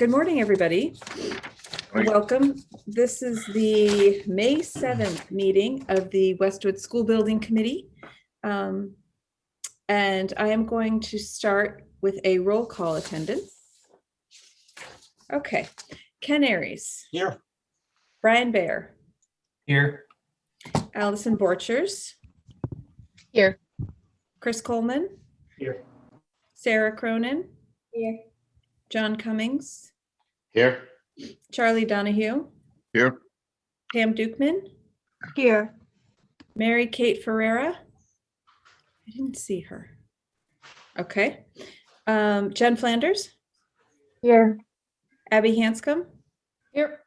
Good morning, everybody. Welcome. This is the May 7th meeting of the Westwood School Building Committee. And I am going to start with a roll call attendance. Okay. Ken Aries. Here. Brian Baer. Here. Allison Borchers. Here. Chris Coleman. Here. Sarah Cronin. Here. John Cummings. Here. Charlie Donahue. Here. Pam Dukeman. Here. Mary Kate Ferreira. I didn't see her. Okay. Jen Flanders. Here. Abby Hanscom. Here.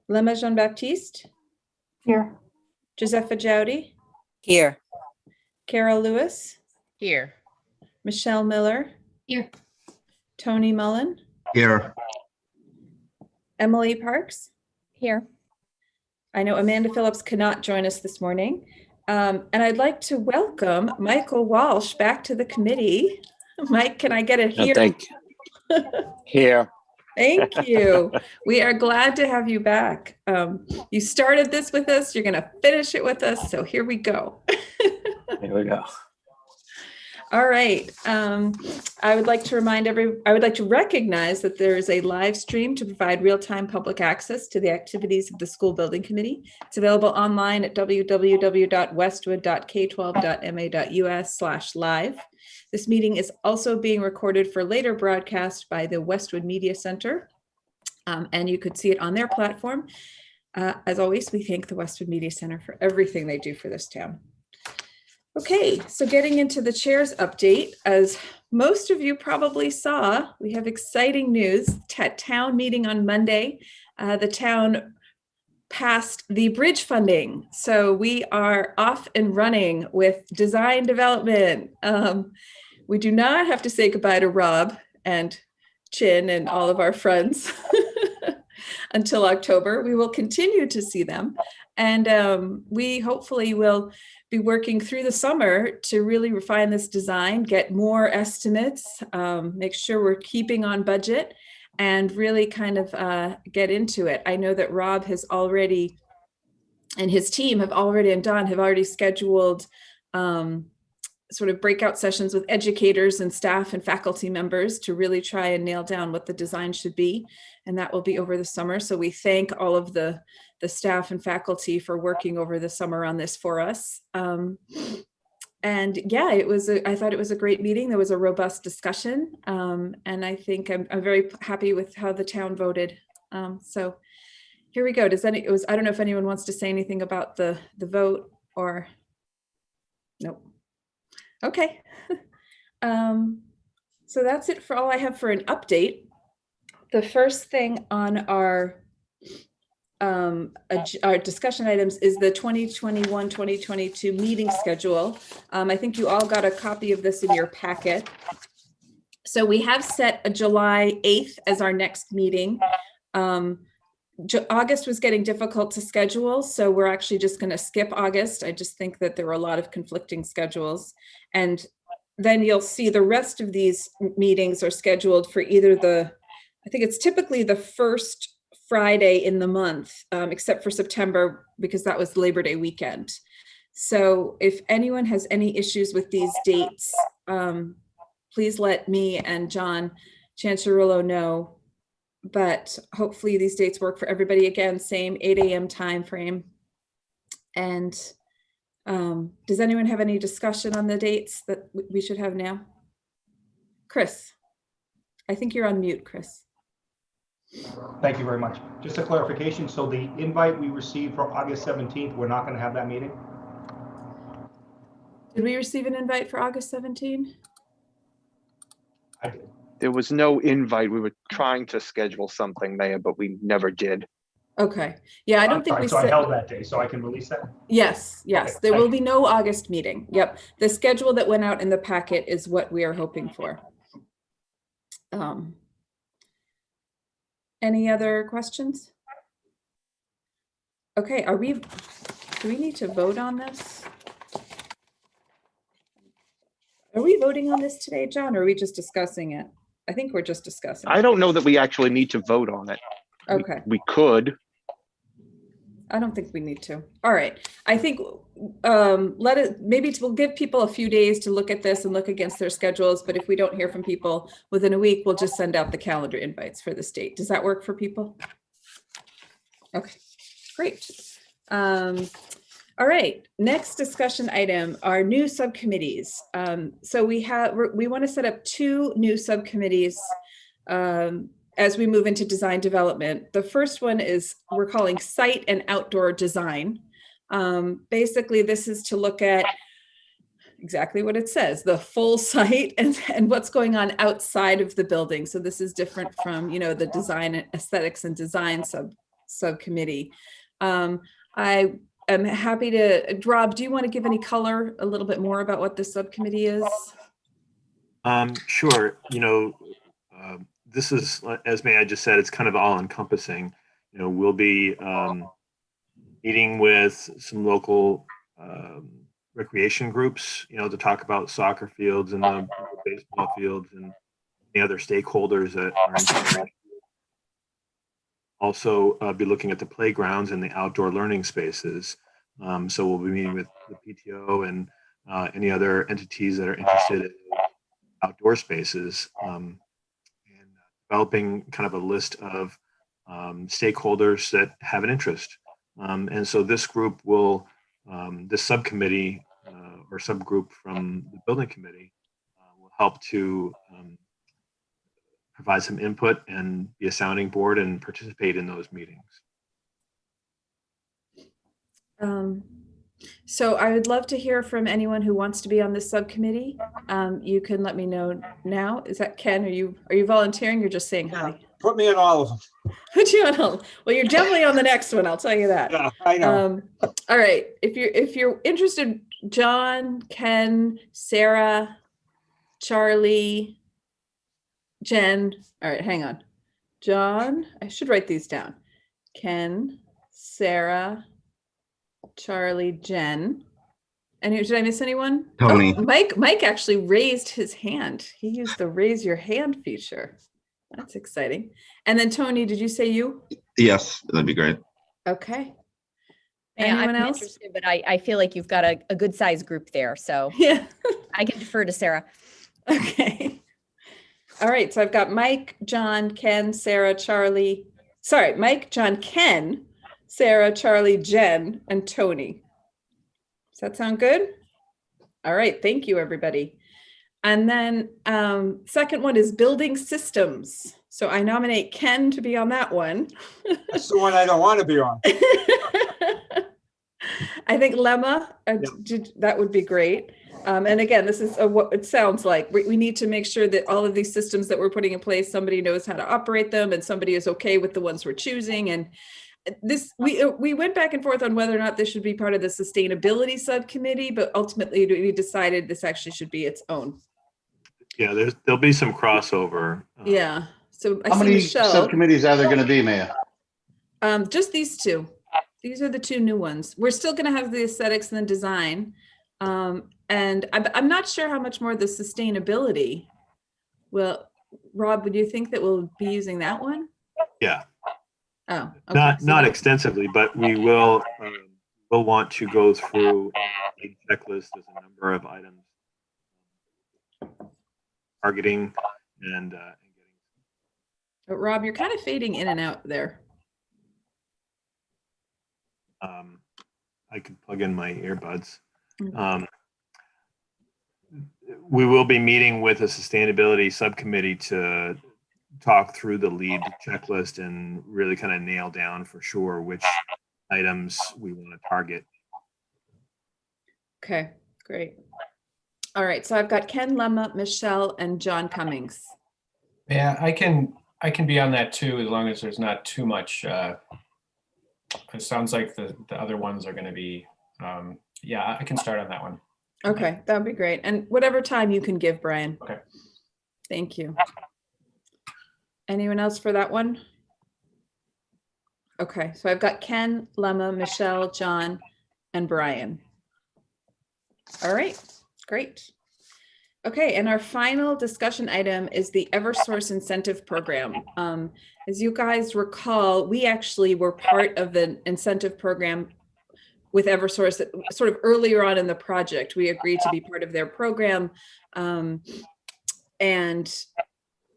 Lema Jean-Baptiste. Here. Josepha Jowdy. Here. Carol Lewis. Here. Michelle Miller. Here. Tony Mullen. Here. Emily Parks. Here. I know Amanda Phillips cannot join us this morning. And I'd like to welcome Michael Walsh back to the committee. Mike, can I get it here? Thank you. Here. Thank you. We are glad to have you back. You started this with us. You're going to finish it with us. So here we go. Here we go. All right. I would like to recognize that there is a live stream to provide real-time public access to the activities of the School Building Committee. It's available online at www.westwood.k12.ma.us/live. This meeting is also being recorded for later broadcast by the Westwood Media Center, and you could see it on their platform. As always, we thank the Westwood Media Center for everything they do for this town. Okay, so getting into the chair's update, as most of you probably saw, we have exciting news. At town meeting on Monday, the town passed the bridge funding. So we are off and running with design development. We do not have to say goodbye to Rob and Chin and all of our friends until October. We will continue to see them. And we hopefully will be working through the summer to really refine this design, get more estimates, make sure we're keeping on budget, and really kind of get into it. I know that Rob has already, and his team have already, and Don have already scheduled sort of breakout sessions with educators and staff and faculty members to really try and nail down what the design should be. And that will be over the summer. So we thank all of the staff and faculty for working over the summer on this for us. And yeah, I thought it was a great meeting. There was a robust discussion. And I think I'm very happy with how the town voted. So here we go. I don't know if anyone wants to say anything about the vote or, nope. Okay. So that's it for all I have for an update. The first thing on our discussion items is the 2021-2022 meeting schedule. I think you all got a copy of this in your packet. So we have set a July 8th as our next meeting. August was getting difficult to schedule, so we're actually just going to skip August. I just think that there were a lot of conflicting schedules. And then you'll see the rest of these meetings are scheduled for either I think it's typically the first Friday in the month, except for September, because that was Labor Day weekend. So if anyone has any issues with these dates, please let me and John Chancharillo know. But hopefully these dates work for everybody. Again, same 8 a.m. time frame. And does anyone have any discussion on the dates that we should have now? Chris, I think you're on mute, Chris. Thank you very much. Just a clarification. So the invite we received for August 17th, we're not going to have that meeting? Did we receive an invite for August 17th? I did. There was no invite. We were trying to schedule something, Mayor, but we never did. Okay. Yeah, I don't think we So I said. held that day, so I can release that? Yes. Okay, There will be no August meeting. Yep. The schedule that went out in the packet is what we are hoping for. Any other questions? Okay, do we need to vote on this? Are we voting on this today, John, or are we just discussing it? I think we're just discussing. I don't know that we actually need to vote on it. Okay. We could. I don't think we need to. All right. I think maybe we'll give people a few days to look at this and look against their schedules. But if we don't hear from people within a week, we'll just send out the calendar invites for this date. Does that work for people? Okay, great. All right, next discussion item are new subcommittees. So we want to set up 2 new subcommittees as we move into design development. The first one is we're calling site and outdoor design. Basically, this is to look at exactly what it says, the full site and what's going on outside of the building. So this is different from, the design aesthetics and design subcommittee. I'm happy to, Rob, do you want to give any color a little bit more about what this subcommittee is? Sure. This is, as May I just said, it's kind of all encompassing. We'll be meeting with some local recreation groups, to talk about soccer fields and the baseball fields and the other stakeholders that are in. Also be looking at the playgrounds and the outdoor learning spaces. So we'll be meeting with the PTO and any other entities that are interested in outdoor spaces and developing kind of a list of stakeholders that have an interest. And so this group will, this subcommittee or subgroup from the building committee will help to provide some input and be a sounding board and participate in those meetings. So I would love to hear from anyone who wants to be on this subcommittee. You can let me know now. Is that Ken? Are you volunteering? You're just saying hi. Put me in all of them. Put you on all. Well, you're definitely on the next one. I'll tell you that. Yeah, I know. All right. If you're interested, John, Ken, Sarah, Charlie, Jen. All right, hang on. John, I should write these down. Ken, Sarah, Charlie, Jen. And did I miss anyone? Tony. Oh, Mike actually raised his hand. He used the raise your hand feature. That's exciting. And then Tony, did you say you? Yes, that'd be great. Okay. Yeah, Anyone I'm else? interested, but I feel like you've got a good size group there, so Yeah. I can defer to Sarah. Okay. All right. So I've got Mike, John, Ken, Sarah, Charlie. Sorry, Mike, John, Ken, Sarah, Charlie, Jen, and Tony. Does that sound good? All right. Thank you, everybody. And then second one is building systems. So I nominate Ken to be on that one. That's the one I don't want to be on. I think Lemma, that would be great. And again, this is what it sounds like. We need to make sure that all of these systems that we're putting in place, somebody knows how to operate them and somebody is okay with the ones we're choosing. And this, we went back and forth on whether or not this should be part of the sustainability subcommittee, but ultimately we decided this actually should be its own. Yeah, there'll be some crossover. Yeah. So I How see many Michelle. subcommittees are there going to be, Mayor? Just these 2. These are the 2 new ones. We're still going to have the aesthetics and the design. And I'm not sure how much more the sustainability. Well, Rob, would you think that we'll be using that one? Yeah. Oh, okay. Not extensively, but we will we'll want to go through a checklist. There's a number of items targeting and getting. But Rob, you're kind of fading in and out there. I could plug in my earbuds. Okay. We will be meeting with a sustainability subcommittee to talk through the lead checklist and really kind of nail down for sure which items we want to target. Okay, great. All right, so I've got Ken, Lemma, Michelle, and John Cummings. Yeah, I can be on that too, as long as there's not too much. It sounds like the other ones are going to be, yeah, I can start on that one. Okay, that would be great. And whatever time you can give, Brian. Okay. Thank you. Anyone else for that one? Okay, so I've got Ken, Lemma, Michelle, John, and Brian. All right, great. Okay, and our final discussion item is the Eversource incentive program. As you guys recall, we actually were part of the incentive program with Eversource sort of earlier on in the project. We agreed to be part of their program, and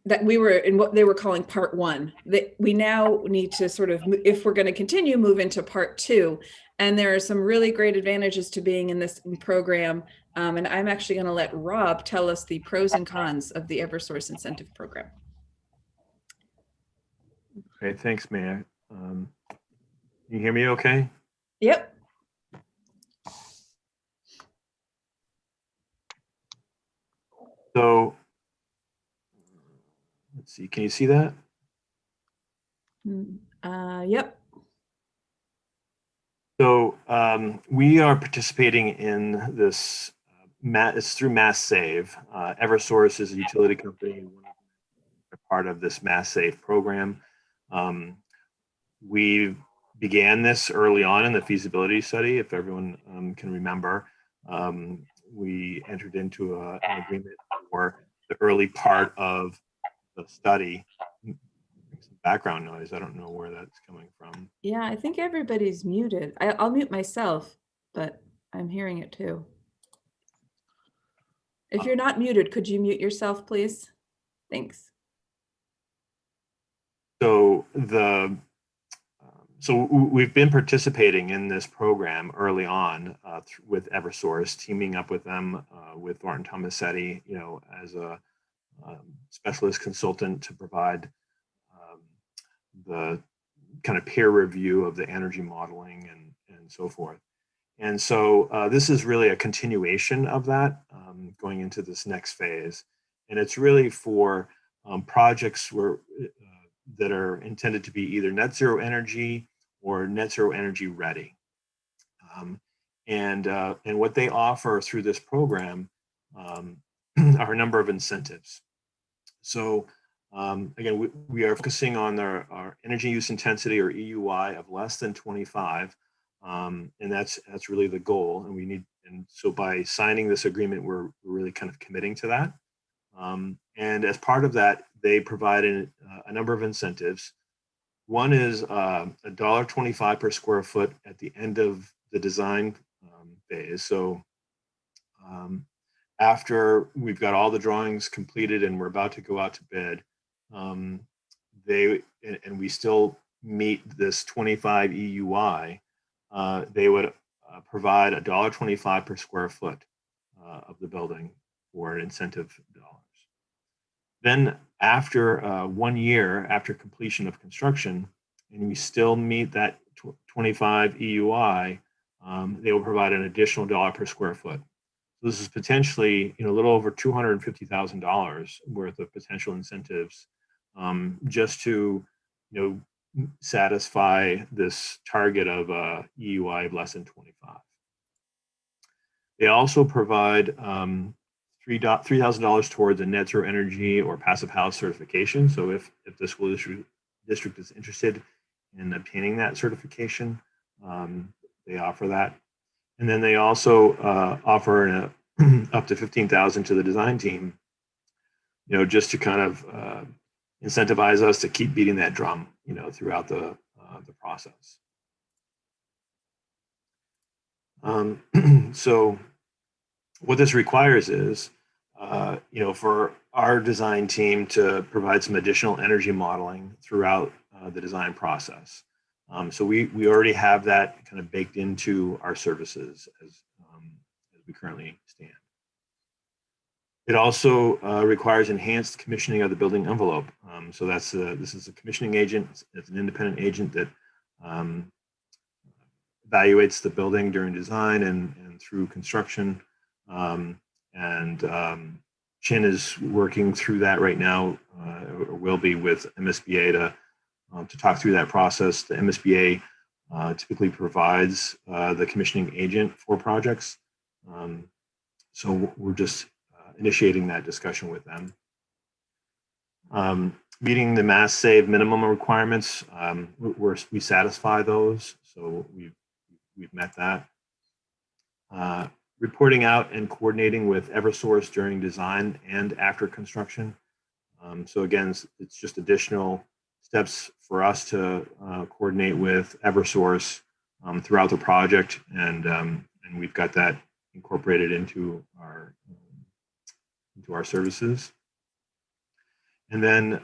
that we were in what they were calling part one. That we now need to sort of, if we're going to continue, move into part two. And there are some really great advantages to being in this program. And I'm actually going to let Rob tell us the pros and cons of the Eversource incentive program. Okay, thanks, Maya. Can you hear me okay? Yep. So let's see, can you see that? Yep. So we are participating in this, it's through Mass Save. Eversource is a utility company, a part of this Mass Save program. We began this early on in the feasibility study, if everyone can remember. We entered into an agreement for the early part of the study. Some background noise, I don't know where that's coming from. Yeah, I think everybody's muted. I'll mute myself, but I'm hearing it too. If you're not muted, could you mute yourself, please? Thanks. So we've been participating in this program early on with Eversource, teaming up with them with Thornton Tomasetti, as a specialist consultant to provide the kind of peer review of the energy modeling and so forth. And so this is really a continuation of that, going into this next phase. And it's really for projects that are intended to be either net zero energy or net zero energy ready. And what they offer through this program are a number of incentives. So again, we are focusing on our energy use intensity, or EUI, of less than 25. And that's really the goal. And so by signing this agreement, we're really kind of committing to that. And as part of that, they provide a number of incentives. One is $1.25 per square foot at the end of the design phase. So after we've got all the drawings completed and we're about to go out to bid, and we still meet this 25 EUI, they would provide $1.25 per square foot of the building for an incentive dollars. Then after 1 year after completion of construction, and we still meet that 25 EUI, they will provide an additional $1 per square foot. So this is potentially a little over $250,000 worth of potential incentives, just to satisfy this target of EUI of less than 25. They also provide $3,000 towards a net zero energy or passive house certification. So if the school district is interested in obtaining that certification, they offer that. And then they also offer up to $15,000 to the design team, just to kind of incentivize us to keep beating that drum, throughout the process. So what this requires is, for our design team to provide some additional energy modeling throughout the design process. So we already have that kind of baked into our services as we currently stand. It also requires enhanced commissioning of the building envelope. So this is a commissioning agent. It's an independent agent that evaluates the building during design and through construction. Chin is working through that right now, or will be, with MSBA to talk through that process. The MSBA typically provides the commissioning agent for projects. So we're just initiating that discussion with them. Meeting the Mass Save minimum requirements, we satisfy those, so we've met that. reporting out and coordinating with Eversource during design and after construction. So again, it's just additional steps for us to coordinate with Eversource throughout the project, and we've got that incorporated into our services. And then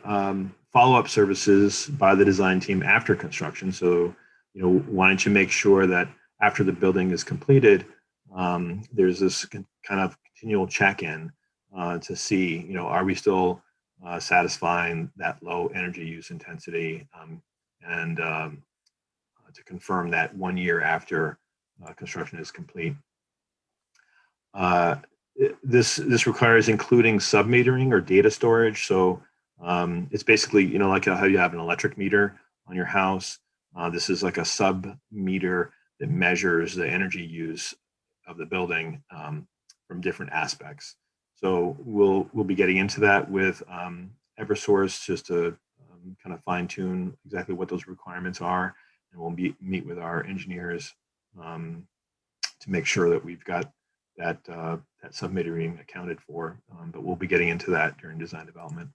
follow-up services by the design team after construction. So, wanting to make sure that after the building is completed, there's this kind of continual check-in to see, are we still satisfying that low energy use intensity, and to confirm that 1 year after construction is complete. This requires including submetering or data storage. So it's basically, like how you have an electric meter on your house. This is like a sub meter that measures the energy use of the building from different aspects. So we'll be getting into that with Eversource, just to kind of fine tune exactly what those requirements are, and we'll meet with our engineers to make sure that we've got that submetering accounted for. But we'll be getting into that during design development.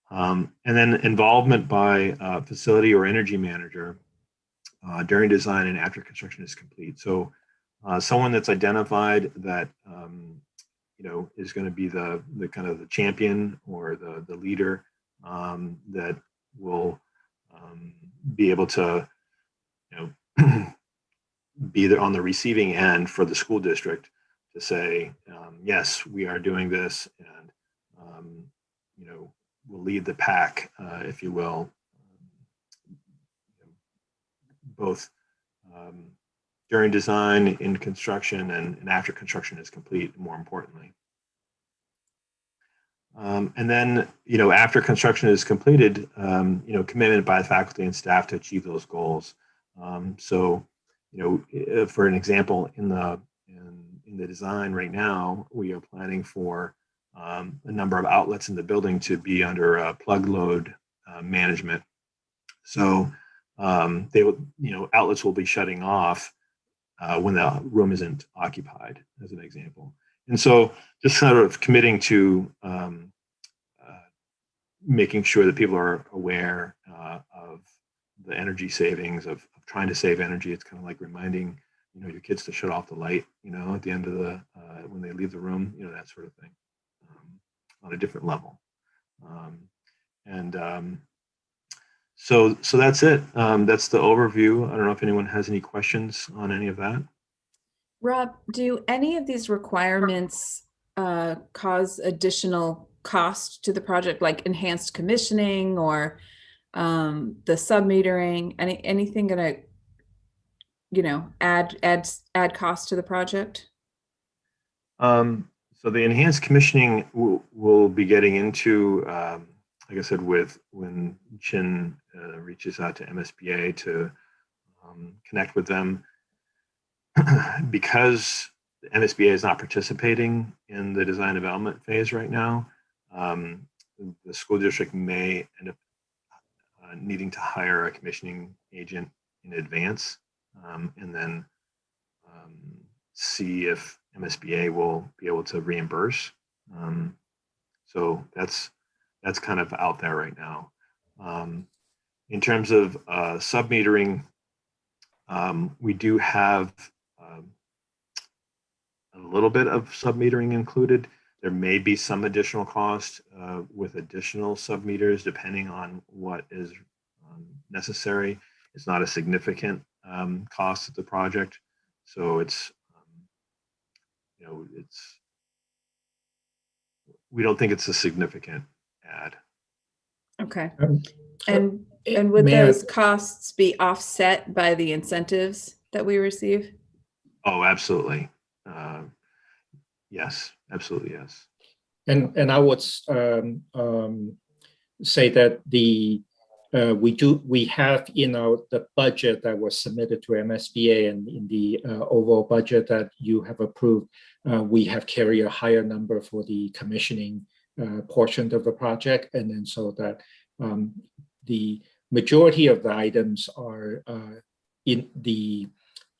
And then involvement by facility or energy manager during design and after construction is complete. So someone that's identified that is going to be the kind of the champion or the leader that will be able to be there on the receiving end for the school district to say, yes, we are doing this, and we'll lead the pack, if you will, both during design, in construction, and after construction is complete, more importantly. And then, after construction is completed, commitment by faculty and staff to achieve those goals. So, for an example, in the design right now, we are planning for a number of outlets in the building to be under plug load management. So they will, outlets will be shutting off when the room isn't occupied, as an example. And so just sort of committing to making sure that people are aware of the energy savings, of trying to save energy. It's kind of like reminding, your kids to shut off the light, at the end of when they leave the room, that sort of thing, on a different level. So that's it. That's the overview. I don't know if anyone has any questions on any of that. Rob, do any of these requirements cause additional cost to the project, like enhanced commissioning or the submetering? Anything going to add cost to the project? So the enhanced commissioning we'll be getting into, like I said, when Chin reaches out to MSBA to connect with them. Because the MSBA is not participating in the design development phase right now, the school district may end up needing to hire a commissioning agent in advance, and then see if MSBA will be able to reimburse. So that's kind of out there right now. In terms of submetering, we do have a little bit of submetering included. There may be some additional cost with additional submeters, depending on what is necessary. It's not a significant cost of the project, so we don't think it's a significant add. Okay. And would those costs be offset by the incentives that we receive? Oh, absolutely. Yes, absolutely, yes. And I would say that we have the budget that was submitted to MSBA, and in the overall budget that you have approved, we have carried a higher number for the commissioning portion of the project, and then so that the majority of the items are in the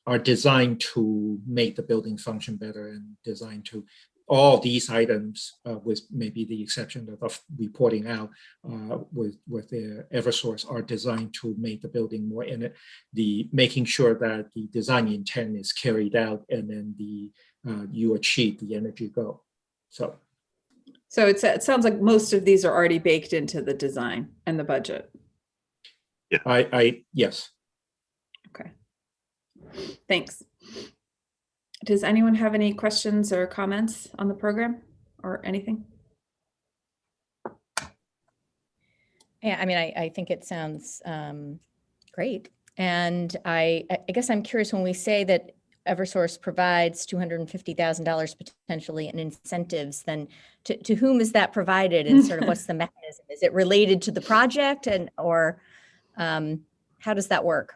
are designed to make the building function better and designed to all these items, with maybe the exception of reporting out, with the Eversource, are designed to make the building more in it. Making sure that the design intent is carried out, and then you achieve the energy goal. So it sounds like most of these are already baked into the design and the budget. Yes. Okay. Thanks. Does anyone have any questions or comments on the program or anything? Yeah, I mean, I think it sounds great. And I guess I'm curious, when we say that Eversource provides $250,000 potentially in incentives, then to whom is that provided, and sort of what's the mechanism? Is it related to the project, or how does that work?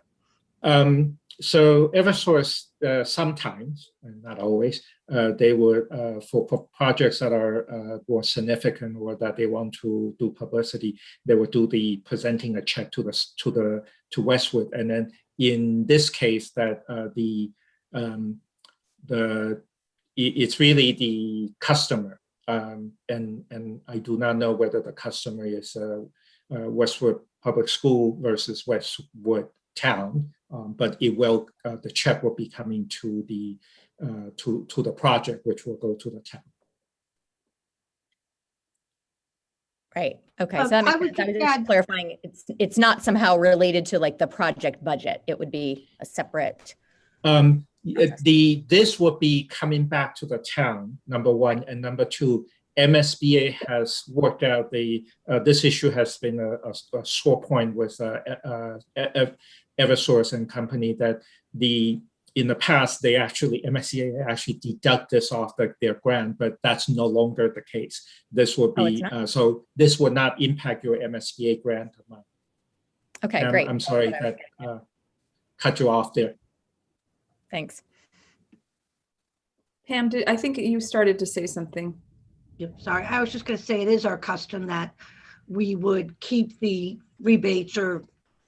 So Eversource, sometimes, and not always, they would, for projects that are more significant or that they want to do publicity, they would do the presenting a check to Westwood, and then in this case, that it's really the customer, and I do not know whether the customer is Westwood Public School versus Westwood Town, but it will, the check will be coming to the project, which will go to the town. Right. Okay. So that makes sense. I was just clarifying. It's not somehow related to like the project budget. It would be a separate. This would be coming back to the town, number one, and number two, MSBA has worked out this issue has been a sore point with Eversource and company, that in the past MSBA actually deduct this off their grant, but that's no longer the case. This would be so this would not impact your MSBA grant amount. Okay, great. I'm sorry that cut you off there. Thanks. Pam, I think you started to say something. Yep, sorry, I was just going to say it is our custom that we would keep the rebates or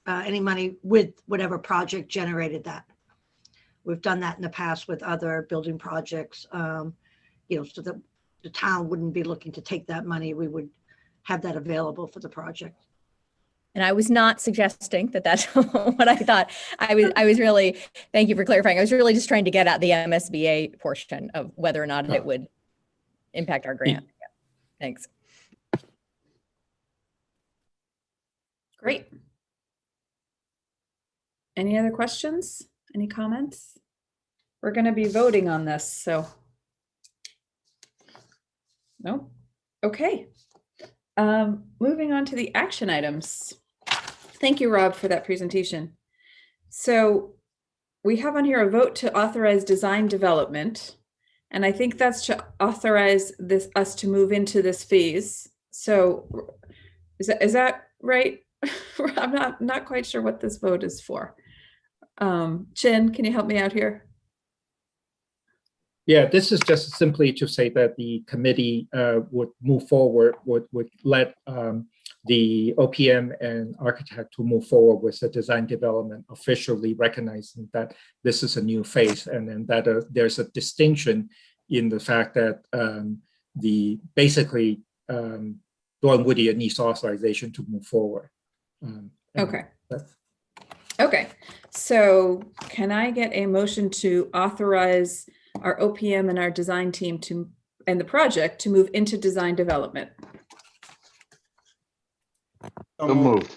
any money with whatever project generated that. We've done that in the past with other building projects, so that the town wouldn't be looking to take that money. We would have that available for the project. And I was not suggesting that that's what I thought. I was really, thank you for clarifying. I was really just trying to get at the MSBA portion of whether or not it would impact our grant. Yeah. Thanks. Great. Any other questions? Any comments? We're going to be voting on this, so. No? Okay. Moving on to the action items. Thank you, Rob, for that presentation. So we have on here a vote to authorize design development. And I think that's to authorize us to move into this phase. So is that right? I'm not quite sure what this vote is for. Chin, can you help me out here? Yeah, this is just simply to say that the committee would move forward, would let the OPM and architect to move forward with the design development, officially recognizing that this is a new phase, and then that there's a distinction in the fact that basically Dawn Whittier needs authorization to move forward. Okay. Okay. So can I get a motion to authorize our OPM and our design team and the project to move into design development? So moved.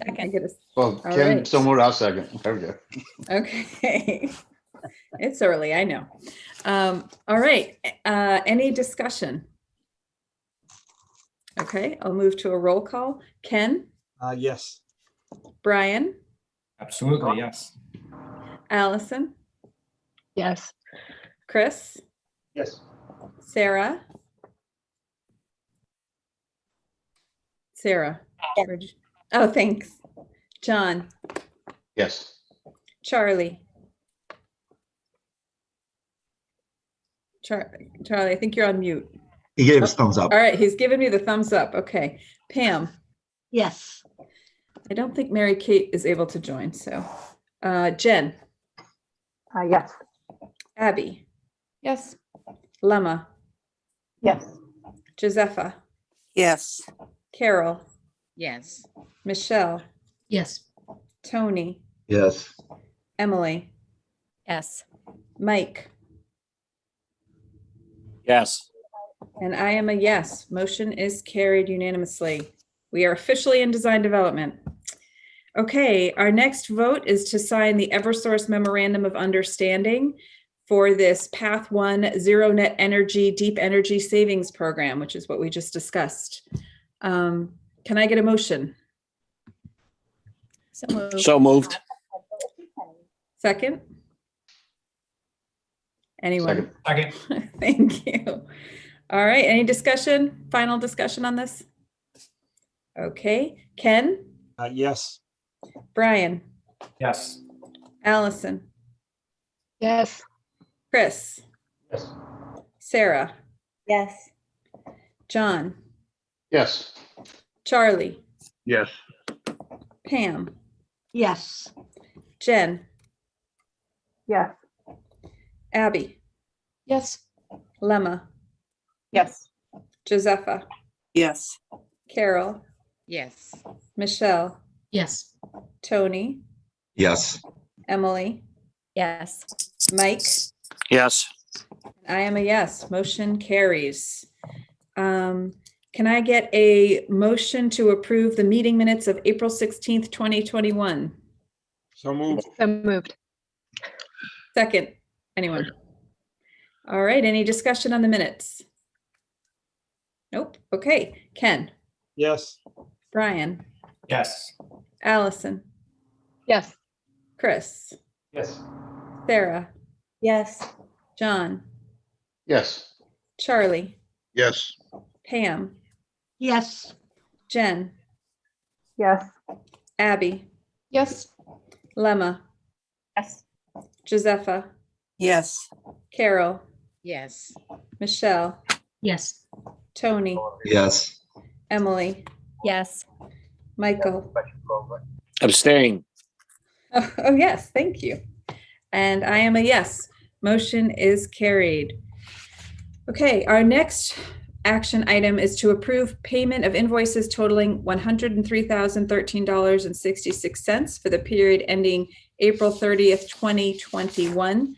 Second. Well, Kim, so moved, I'll second. There we go. Okay. It's early, I know. All right. Any discussion? Okay, I'll move to a roll call. Ken? Yes. Brian? Absolutely, yes. Allison? Yes. Chris? Yes. Sarah? Sarah? Oh, thanks. John? Yes. Charlie? Charlie, I think you're on mute. He gave us thumbs up. All right, he's given me the thumbs up. Okay. Pam? Yes. I don't think Mary Kate is able to join, so. Jen, Yes. Abby, Yes. Lemma, Yes. Josepha, Yes. Carol, Yes. Michelle, Yes. Tony, Yes. Emily, Yes. Mike, Yes. and I am a yes. Motion is carried unanimously. We are officially in design development. Okay, our next vote is to sign the Eversource Memorandum of Understanding for this Path 1 Zero Net Energy Deep Energy Savings Program, which is what we just discussed. Can I get a motion? So moved. So moved. Second? Anyone? Second. Second. Thank you. All right, any discussion? Final discussion on this? Okay, Ken, Yes. Brian, Yes. Allison, Yes. Chris, Yes. Sarah, Yes. John, Yes. Charlie, Yes. Pam, Yes. Jen, Yes. Abby, Yes. Lemma, Yes. Josepha, Yes. Carol, Yes. Michelle, Yes. Tony, Yes. Emily, Yes. Mike. Yes. I am a yes. Motion carries. Can I get a motion to approve the meeting minutes of April 16th, 2021? So moved. So moved. Second, anyone? All right, any discussion on the minutes? Nope. Okay, Ken, Yes. Brian, Yes. Allison, Yes. Chris, Yes. Sarah, Yes. John, Yes. Charlie, Yes. Pam, Yes. Jen, Yes. Abby, Yes. Lemma, Yes. Josepha, Yes. Carol, Yes. Michelle, Yes. Tony, Yes. Emily, Yes. Michael. Abstain. Oh, yes, thank you. And I am a yes. Motion is carried. Okay, our next action item is to approve payment of invoices totaling $103,013.66 for the period ending April 30th, 2021.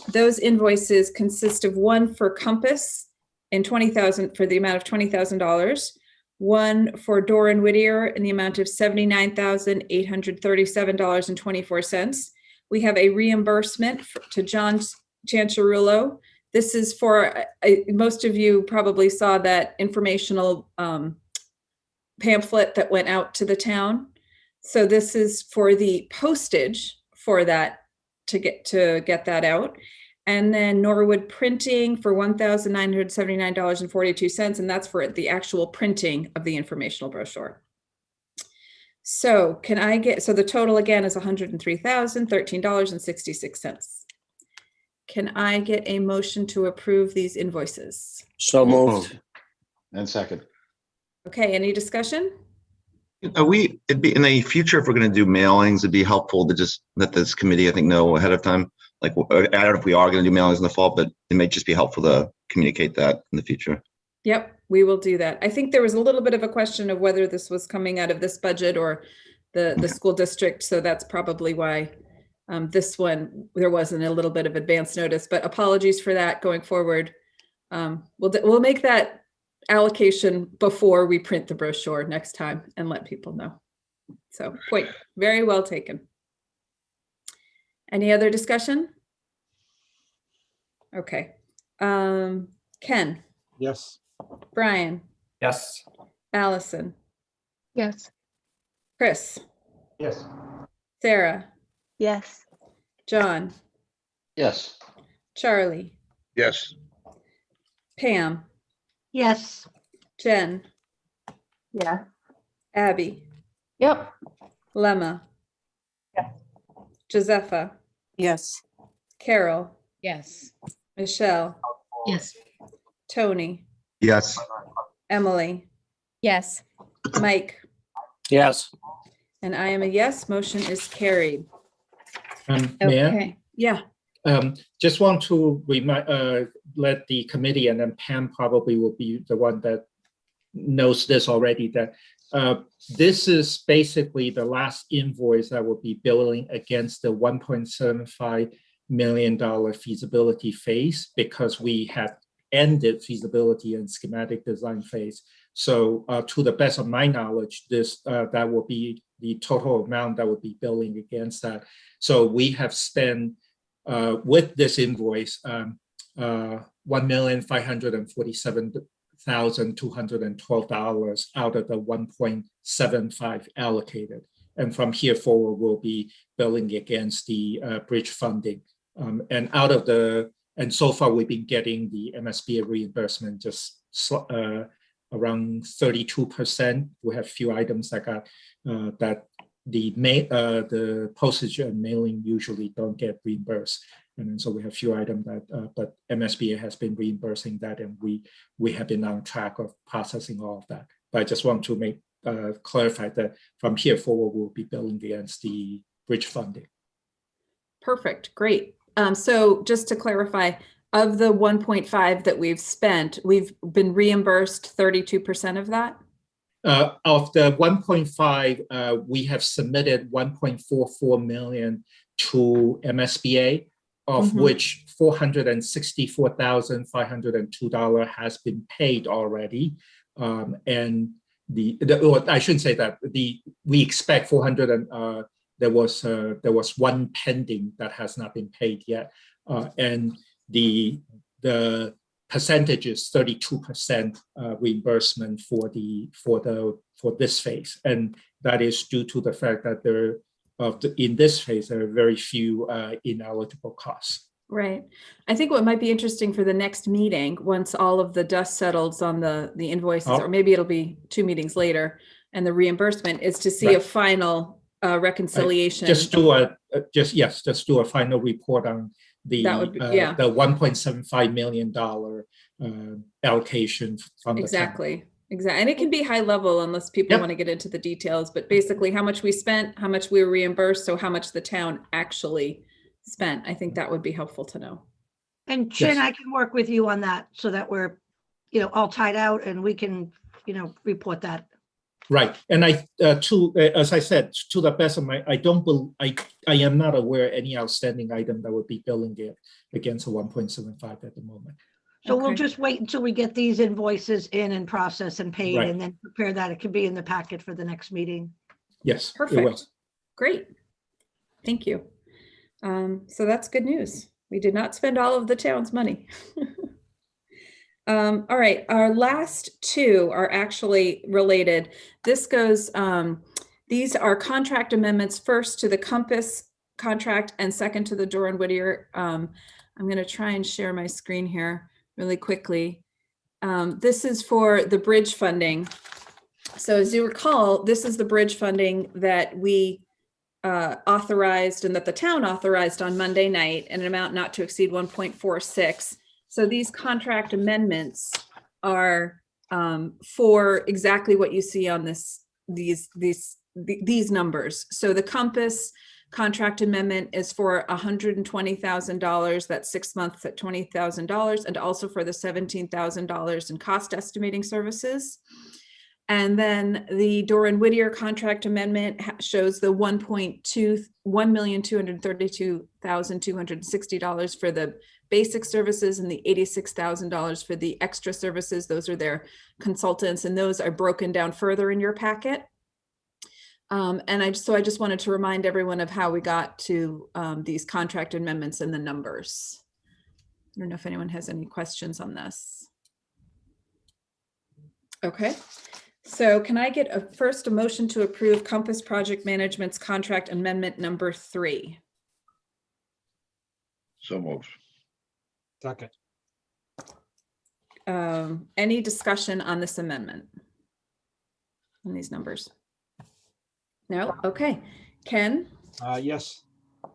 Those invoices consist of one for Compass in $20,000 for the amount of $20,000, one for Doran Whittier in the amount of $79,837.24. We have a reimbursement to John Chancharulo. This is for, most of you probably saw that informational pamphlet that went out to the town. So this is for the postage for that, to get that out. And then Norwood Printing for $1,979.42, and that's for the actual printing of the informational brochure. So can I get, so the total again is $103,013.66. Can I get a motion to approve these invoices? So moved. And second. Okay, any discussion? It'd be in the future, if we're going to do mailings, it'd be helpful to just let this committee, I think, know ahead of time. Like, I don't know if we are going to do mailings in the fall, but it may just be helpful to communicate that in the future. Yep, we will do that. I think there was a little bit of a question of whether this was coming out of this budget or the school district. So that's probably why this one, there wasn't a little bit of advance notice, but apologies for that going forward. We'll make that allocation before we print the brochure next time and let people know. So point very well taken. Any other discussion? Okay. Ken, Yes. Brian, Yes. Allison, Yes. Chris, Yes. Sarah, Yes. John, Yes. Charlie, Yes. Pam, Yes. Jen, Yes. Abby, Yep. Lemma, Yes. Josepha, Yes. Carol, Yes. Michelle, Yes. Tony, Yes. Emily, Yes. Mike, Yes. and I am a yes. Motion is carried. Mayor, Okay, yeah, just want to remind, let the committee, and then Pam probably will be the one that knows this already, that this is basically the last invoice that will be billing against the $1.75 million feasibility phase, because we have ended feasibility and schematic design phase. So to the best of my knowledge, this that will be the total amount that will be billing against that. So we have spent with this invoice $1,547,212 out of the 1.75 allocated. And from here forward, we'll be billing against the bridge funding. And out of the, and so far we've been getting the MSBA reimbursement just around 32%. We have a few items that got that the postage and mailing usually don't get reimbursed. And then so we have a few items that, but MSBA has been reimbursing that, and we have been on track of processing all of that. But I just want to make clarify that from here forward, we'll be billing against the bridge funding. perfect, great. So just to clarify, of the 1.5 that we've spent, we've been reimbursed 32% of that? Of the 1.5, we have submitted 1.44 million to MSBA, of which $464,502 has been paid already. And well, I shouldn't say that. We expect 400 and there was one pending that has not been paid yet, and the percentage is 32% reimbursement for this phase, and that is due to the fact that in this phase there are very few ineligible costs. Right. I think what might be interesting for the next meeting, once all of the dust settles on the invoices, or maybe it'll be 2 meetings later, and the reimbursement, is to see a final reconciliation. Just do a final report on the That would be, the $1.75 million allocation from exactly. the town. Exactly. And it can be high level unless people want to get into the details, but basically how much we spent, how much we were reimbursed, so how much the town actually spent. I think that would be helpful to know. And Chin, I can work with you on that so that we're, all tied out and we can, report that. Right. And I, as I said, to the best of my, I am not aware of any outstanding item that would be billing it against a 1.75 at the moment. So we'll just wait until we get these invoices in and processed and paid, and then prepare that. It could be in the packet for the next meeting. Yes. Perfect. Great. Thank you. So that's good news. We did not spend all of the town's money. All right, our last two are actually related. This goes, these are contract amendments, first to the Compass contract and second to the Doran Whittier. I'm going to try and share my screen here really quickly. This is for the bridge funding. So as you recall, this is the bridge funding that we authorized and that the town authorized on Monday night, in an amount not to exceed 1.46. So these contract amendments are for exactly what you see on these numbers. So the Compass contract amendment is for $120,000. That's 6 months at $20,000, and also for the $17,000 in cost estimating services. And then the Doran Whittier contract amendment shows the $1,232,260 for the basic services and the $86,000 for the extra services. Those are their consultants, and those are broken down further in your packet. And I just wanted to remind everyone of how we got to these contract amendments and the numbers. I don't know if anyone has any questions on this. Okay. So can I get first a motion to approve Compass Project Management's contract amendment number 3? So moved. Second. Any discussion on this amendment? On these numbers? No? Okay. Ken? Yes.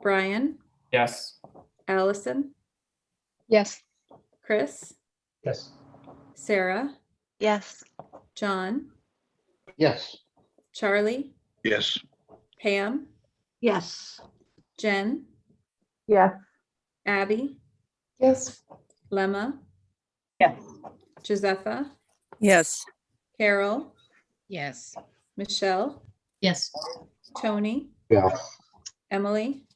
Brian? Yes. Allison? Yes. Chris? Yes. Sarah? Yes. John? Yes. Charlie? Yes. Pam? Yes. Jen? Yes. Abby, Yes. Lemma, Yes. Josepha, Yes. Carol, Yes. Michelle, Yes. Tony, Yes. Emily,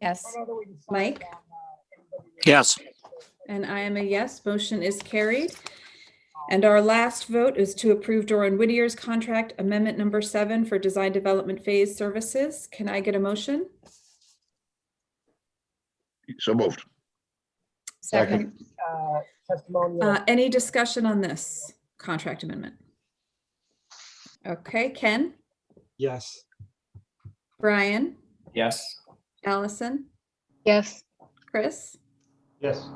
Yes. Mike, Yes. and I am a yes. Motion is carried. And our last vote is to approve Doran Whittier's contract amendment number 7 for design development phase services. Can I get a motion? So moved. Second. Any discussion on this contract amendment? Okay, Ken, Yes. Brian, Yes. Allison, Yes. Chris, Yes.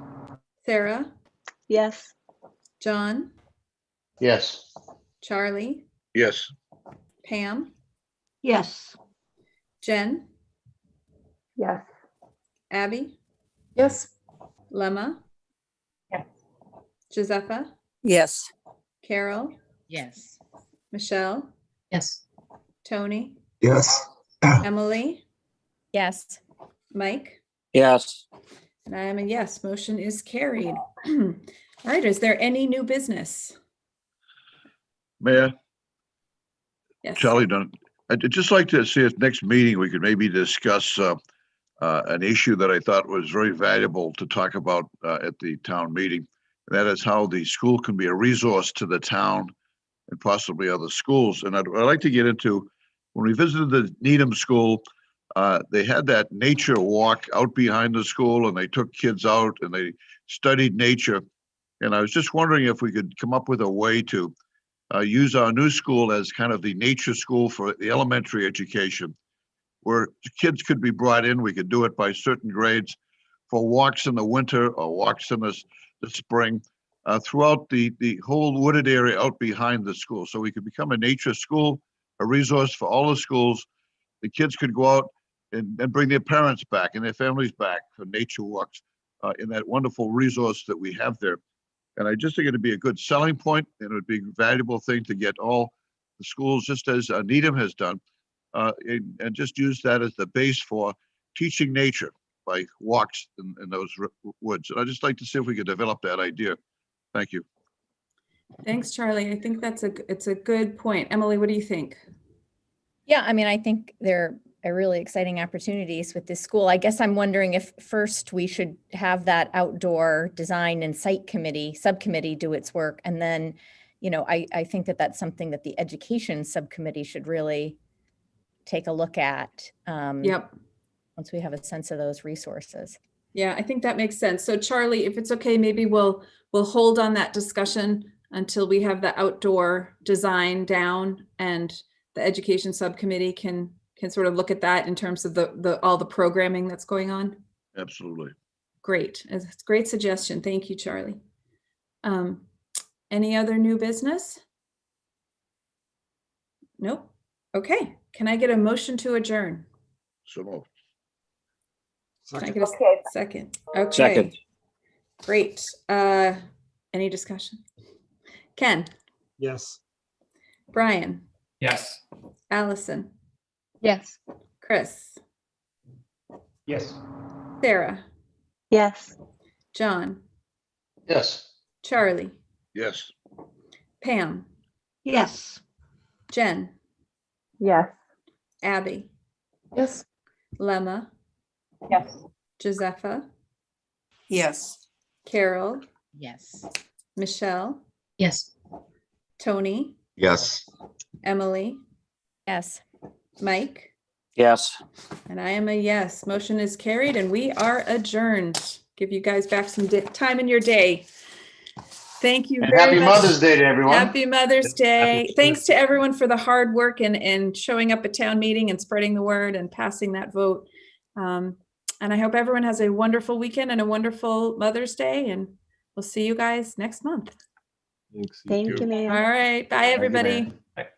Sarah, Yes. John, Yes. Charlie, Yes. Pam, Yes. Jen, Yes. Abby, Yes. Lemma, Yes. Josepha, Yes. Carol, Yes. Michelle, Yes. Tony, Yes. Emily, Yes. Mike, Yes. and I am a yes. Motion is carried. All right, is there any new business? Mayor, Yes. Charlie Dunn, I'd just like to see if next meeting we could maybe discuss an issue that I thought was very valuable to talk about at the town meeting. And that is how the school can be a resource to the town and possibly other schools. And I'd like to get into, when we visited the Needham School, they had that nature walk out behind the school, and they took kids out and they studied nature. And I was just wondering if we could come up with a way to use our new school as kind of the nature school for the elementary education, where kids could be brought in. We could do it by certain grades for walks in the winter or walks in the spring throughout the whole wooded area out behind the school. So we could become a nature school, a resource for all the schools. The kids could go out and bring their parents back and their families back for nature walks in that wonderful resource that we have there. And I just think it'd be a good selling point, and it would be a valuable thing to get all the schools, just as Needham has done, and just use that as the base for teaching nature by walks in those woods. And I'd just like to see if we could develop that idea. Thank you. Thanks, Charlie. I think it's a good point. Emily, what do you think? Yeah, I mean, I think there are really exciting opportunities with this school. I guess I'm wondering if first we should have that outdoor design and site committee, subcommittee do its work. And then, I think that that's something that the education subcommittee should really take a look at. Yep. Once we have a sense of those resources. Yeah, I think that makes sense. So Charlie, if it's okay, maybe we'll hold on that discussion until we have the outdoor design down, and the education subcommittee can sort of look at that in terms of all the programming that's going on. Absolutely. Great. It's a great suggestion. Thank you, Charlie. Any other new business? Nope. Okay. Can I get a motion to adjourn? So moved. Can I get a second? Okay. Second. Great. Any discussion? Ken, Yes. Brian, Yes. Allison, Yes. Chris, Yes. Sarah, Yes. John, Yes. Charlie, Yes. Pam, Yes. Jen, Yes. Abby, Yes. Lemma, Yes. Josepha, Yes. Carol, Yes. Michelle, Yes. Tony, Yes. Emily, Yes. Mike, Yes. and I am a yes. Motion is carried and we are adjourned. Give you guys back some time in your day. Thank you And very happy much. Mother's Day to everyone. Happy Mother's Day. Happy Thanks to everyone for the hard work and showing up at town meeting and spreading the word and passing that vote. And I hope everyone has a wonderful weekend and a wonderful Mother's Day, and we'll see you guys next month. Thanks. Thank you, All ma'am. right. Bye, Thank you, everybody. man.